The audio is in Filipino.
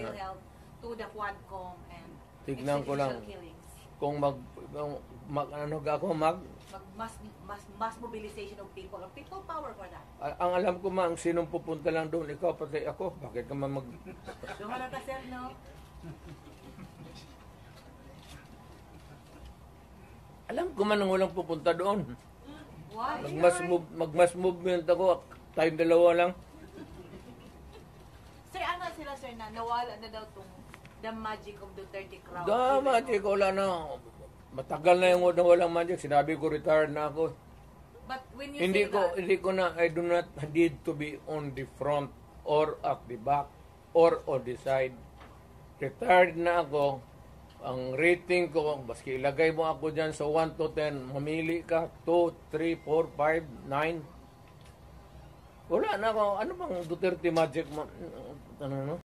will help to the Quadcom and Tignan ko lang. extrajudicial killings. Kung ano ako, Mass mobilization of people power for that. ang alam ko ang sinong pupunta lang doon, ikaw pati ako. Bakit ka man Dumara ka, sir, no? Alam ko man ang walang pupunta doon. Why? Magmass movement ako, tayong dalawa lang. Sir, ano sila, sir, na nawala na daw tong the magic of Duterte crowd? Magic, wala na. Matagal na yung walang magic. Sinabi ko, retired na ako. But when you Hindi say ko na, I do not need to be on the front or at the back or on the side. Retired na ako. Ang rating ko, baski ilagay mo ako dyan sa 1 to 10, mamili ka, 2, 3, 4, 5, 9. Wala na ako. Ano bang Duterte magic mo? Ano, no?